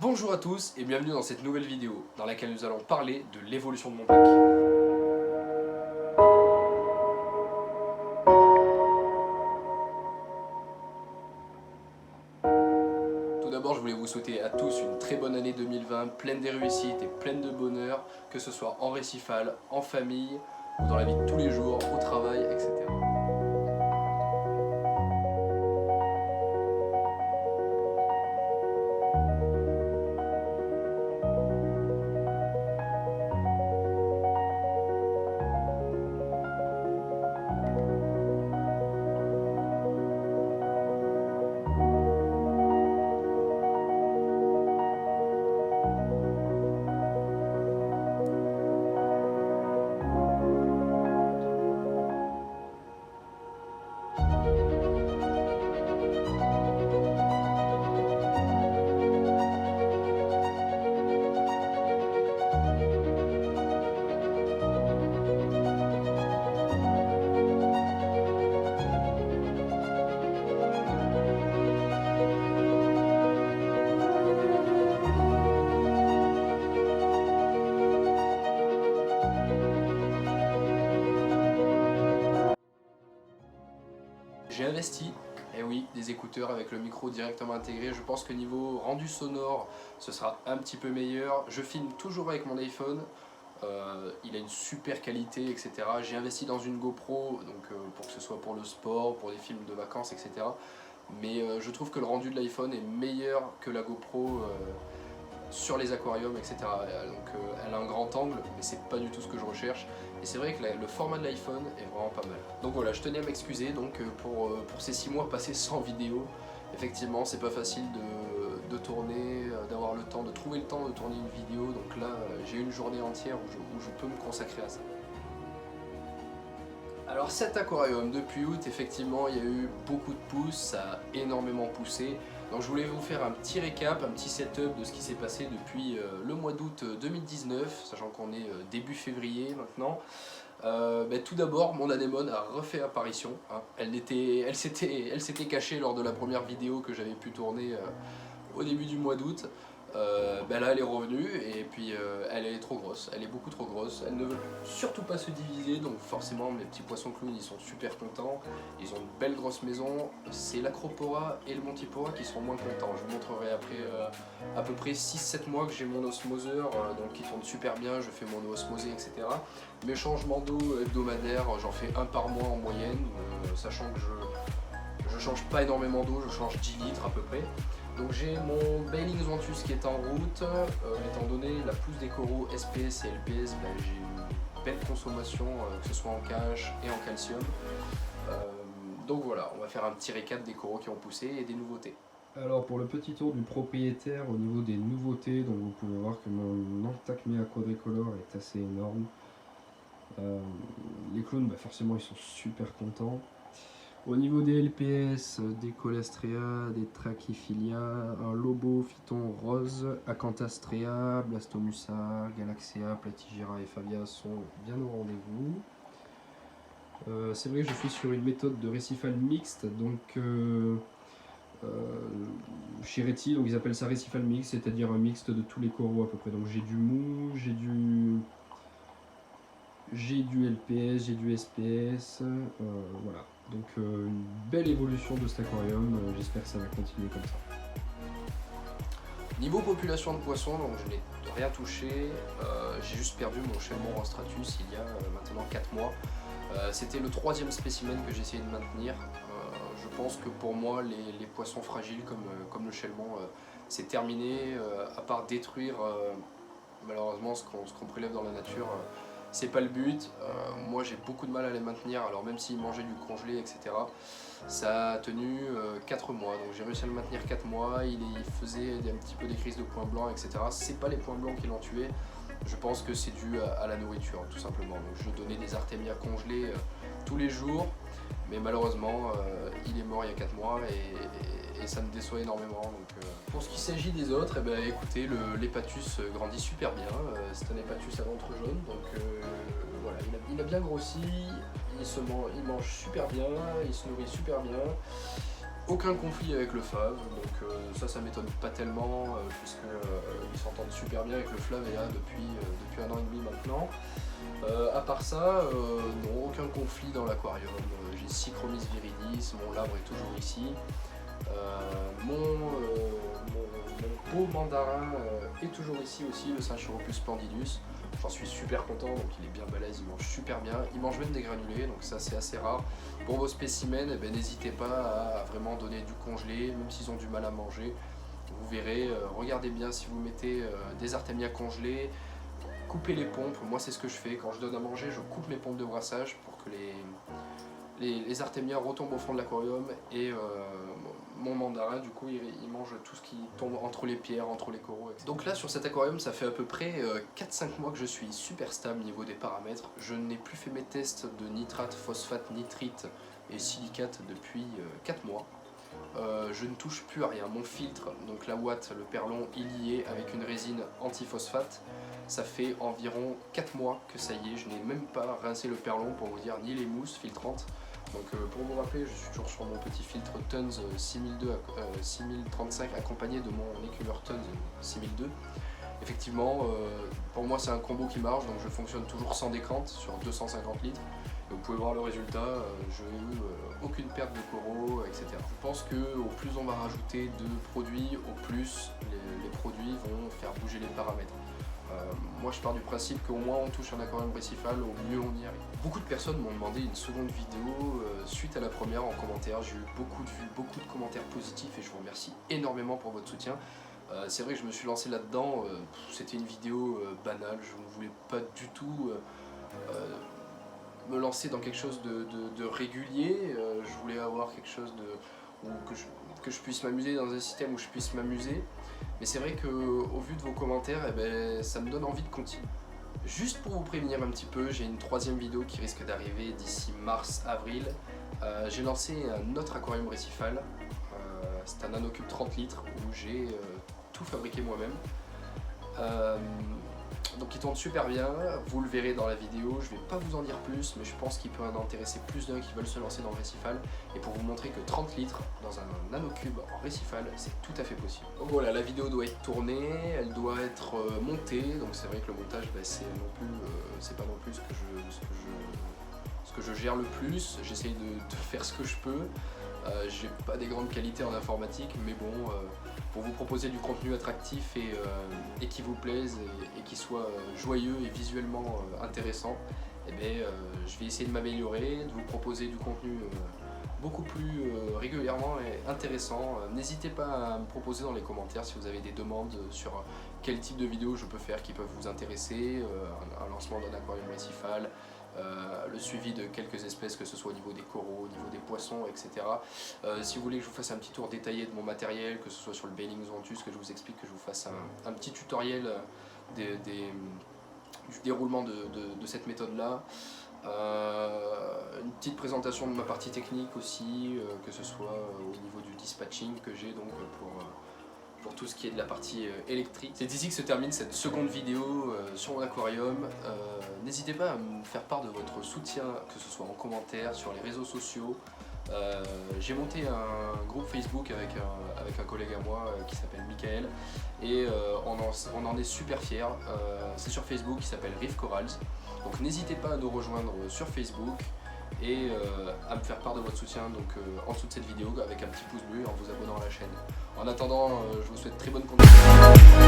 Bonjour à tous et bienvenue dans cette nouvelle vidéo dans laquelle nous allons parler de l'évolution de mon pack. Tout d'abord, je voulais vous souhaiter à tous une très bonne année 2020, pleine de réussites et pleine de bonheur, que ce soit en récifal, en famille ou dans la vie de tous les jours, au travail, etc. J'ai investi, et oui, des écouteurs avec le micro directement intégré. Je pense que niveau rendu sonore, ce sera un petit peu meilleur. Je filme toujours avec mon iPhone, il a une super qualité, etc. J'ai investi dans une GoPro, donc pour que ce soit pour le sport, pour des films de vacances, etc. Mais je trouve que le rendu de l'iPhone est meilleur que la GoPro sur les aquariums, etc. Donc elle a un grand angle, mais c'est pas du tout ce que je recherche. Et c'est vrai que le format de l'iPhone est vraiment pas mal. Donc voilà, je tenais à m'excuser pour ces 6 mois passés sans vidéo. Effectivement, c'est pas facile de tourner, d'avoir le temps, de trouver le temps de tourner une vidéo. Donc là, j'ai une journée entière où je peux me consacrer à ça. Alors cet aquarium depuis août, effectivement, il y a eu beaucoup de pouces, ça a énormément poussé. Donc je voulais vous faire un petit récap, un petit setup de ce qui s'est passé depuis le mois d'août 2019, sachant qu'on est début février maintenant. Tout d'abord, mon anémone a refait apparition. Hein. Elle s'était cachée lors de la première vidéo que j'avais pu tourner au début du mois d'août. Là elle est revenue et puis elle est trop grosse, elle est beaucoup trop grosse, elle ne veut surtout pas se diviser, donc forcément mes petits poissons clowns ils sont super contents, ils ont une belle grosse maison. C'est l'Acropora et le Montipora qui seront moins contents. Je vous montrerai après à peu près 6-7 mois que j'ai mon osmoseur, donc qui tourne super bien, je fais mon eau osmosée, etc. Mes changements d'eau hebdomadaires, j'en fais un par mois en moyenne, sachant que je change pas énormément d'eau, je change 10 litres à peu près. Donc j'ai mon Bailings Ventus qui est en route, étant donné la pousse des coraux SPS et LPS, j'ai une belle consommation, que ce soit en KH et en calcium. Donc voilà, on va faire un petit récap des coraux qui ont poussé et des nouveautés. Alors pour le petit tour du propriétaire au niveau des nouveautés, donc vous pouvez voir que mon Antacmea quadricolore est assez énorme. Les clowns, forcément ils sont super contents. Au niveau des LPS, des Colastrea, des Trachyphilia, un Lobophyton rose, Acanthastrea, Blastomussa, Galaxea, Platygira et Fabia sont bien au rendez-vous. C'est vrai que je suis sur une méthode de récifal mixte, donc chez Reti, donc ils appellent ça récifal mixte, c'est-à-dire un mixte de tous les coraux à peu près. Donc j'ai du mou, j'ai du LPS, j'ai du SPS, voilà. Donc une belle évolution de cet aquarium, j'espère que ça va continuer comme ça. Niveau population de poissons, donc je n'ai rien touché, j'ai juste perdu mon Shelmon rostratus il y a maintenant 4 mois. C'était le 3e spécimen que j'ai essayé de maintenir. Je pense que pour moi les poissons fragiles comme le Shelmon, c'est terminé, à part détruire malheureusement ce qu'on prélève dans la nature. C'est pas le but. Moi j'ai beaucoup de mal à les maintenir, alors même s'ils mangeaient du congelé, etc. Ça a tenu 4 mois, donc j'ai réussi à le maintenir 4 mois, il faisait un petit peu des crises de points blancs, etc. C'est pas les points blancs qui l'ont tué, je pense que c'est dû à la nourriture tout simplement. Donc je donnais des artémias congelés tous les jours, mais malheureusement il est mort il y a 4 mois et ça me déçoit énormément. Donc, pour ce qui s'agit des autres, écoutez, l'Hepatus grandit super bien, c'est un Hepatus à ventre jaune, donc voilà, il a bien grossi, il mange super bien, il se nourrit super bien. Aucun conflit avec le fave, donc ça m'étonne pas tellement, puisque tourne super bien avec le Flav est là depuis 1 an et demi maintenant. À part ça, non, aucun conflit dans l'aquarium. J'ai Cychromis viridis, mon labre est toujours ici. Mon beau mandarin est toujours ici aussi, le Synchiropus splendidus. J'en suis super content, donc il est bien balèze, il mange super bien. Il mange même des granulés, donc ça c'est assez rare. Pour vos spécimens, n'hésitez pas à vraiment donner du congelé, même s'ils ont du mal à manger. Vous verrez, regardez bien si vous mettez des artémias congelés, coupez les pompes. Moi c'est ce que je fais, quand je donne à manger, je coupe mes pompes de brassage pour que les artémias retombent au fond de l'aquarium et mon mandarin du coup il mange tout ce qui tombe entre les pierres, entre les coraux, etc. Donc là sur cet aquarium ça fait à peu près 4-5 mois que je suis super stable niveau des paramètres. Je n'ai plus fait mes tests de nitrate, phosphate, nitrite et silicate depuis 4 mois. Je ne touche plus à rien. Mon filtre, donc la ouate, le perlon, il y est avec une résine anti-phosphate. Ça fait environ 4 mois que ça y est, je n'ai même pas rincé le perlon pour vous dire, ni les mousses filtrantes. Donc pour vous rappeler, je suis toujours sur mon petit filtre Tons 6035 accompagné de mon écumeur Tons 6002. Effectivement, pour moi c'est un combo qui marche, donc je fonctionne toujours sans décante sur 250 litres. Et vous pouvez voir le résultat, je n'ai eu aucune perte de coraux, etc. Je pense qu'au plus on va rajouter de produits, au plus les produits vont faire bouger les paramètres. Moi je pars du principe qu'au moins on touche un aquarium récifal, au mieux on y arrive. Beaucoup de personnes m'ont demandé une seconde vidéo suite à la première en commentaire. J'ai eu beaucoup de vues, beaucoup de commentaires positifs et je vous remercie énormément pour votre soutien. C'est vrai que je me suis lancé là-dedans, c'était une vidéo banale, je ne voulais pas du tout me lancer dans quelque chose de régulier. Je voulais avoir quelque chose que je puisse m'amuser dans un système où je puisse m'amuser. Mais c'est vrai qu'au vu de vos commentaires, ça me donne envie de continuer. Juste pour vous prévenir un petit peu, j'ai une 3e vidéo qui risque d'arriver d'ici mars-avril. J'ai lancé un autre aquarium récifal. C'est un nanocube 30 litres où j'ai tout fabriqué moi-même. Donc il tourne super bien, vous le verrez dans la vidéo, je vais pas vous en dire plus, mais je pense qu'il peut en intéresser plus d'un qui veulent se lancer dans le récifal. Et pour vous montrer que 30 litres dans un nanocube en récifal, c'est tout à fait possible. Donc voilà, la vidéo doit être tournée, elle doit être montée, donc c'est vrai que le montage, c'est pas non plus ce que je gère le plus. J'essaye de faire ce que je peux. J'ai pas des grandes qualités en informatique, mais bon, pour vous proposer du contenu attractif et qui vous plaise et qui soit joyeux et visuellement intéressant, je vais essayer de m'améliorer, de vous proposer du contenu beaucoup plus régulièrement et intéressant. N'hésitez pas à me proposer dans les commentaires si vous avez des demandes sur quel type de vidéo je peux faire qui peuvent vous intéresser, un lancement d'un aquarium récifal, le suivi de quelques espèces, que ce soit au niveau des coraux, au niveau des poissons, etc. Si vous voulez que je vous fasse un petit tour détaillé de mon matériel, que ce soit sur le Bailing Zontus, que je vous explique, que je vous fasse un petit tutoriel du déroulement de cette méthode-là. Une petite présentation de ma partie technique aussi, que ce soit au niveau du dispatching que j'ai donc pour tout ce qui est de la partie électrique. C'est ici que se termine cette seconde vidéo sur mon aquarium. N'hésitez pas à me faire part de votre soutien, que ce soit en commentaire, sur les réseaux sociaux. J'ai monté un groupe Facebook avec un collègue à moi qui s'appelle Michael et on en est super fiers. C'est sur Facebook, il s'appelle Reef Corals. Donc n'hésitez pas à nous rejoindre sur Facebook et à me faire part de votre soutien en dessous de cette vidéo avec un petit pouce bleu et en vous abonnant à la chaîne. En attendant, je vous souhaite très bonne continuation.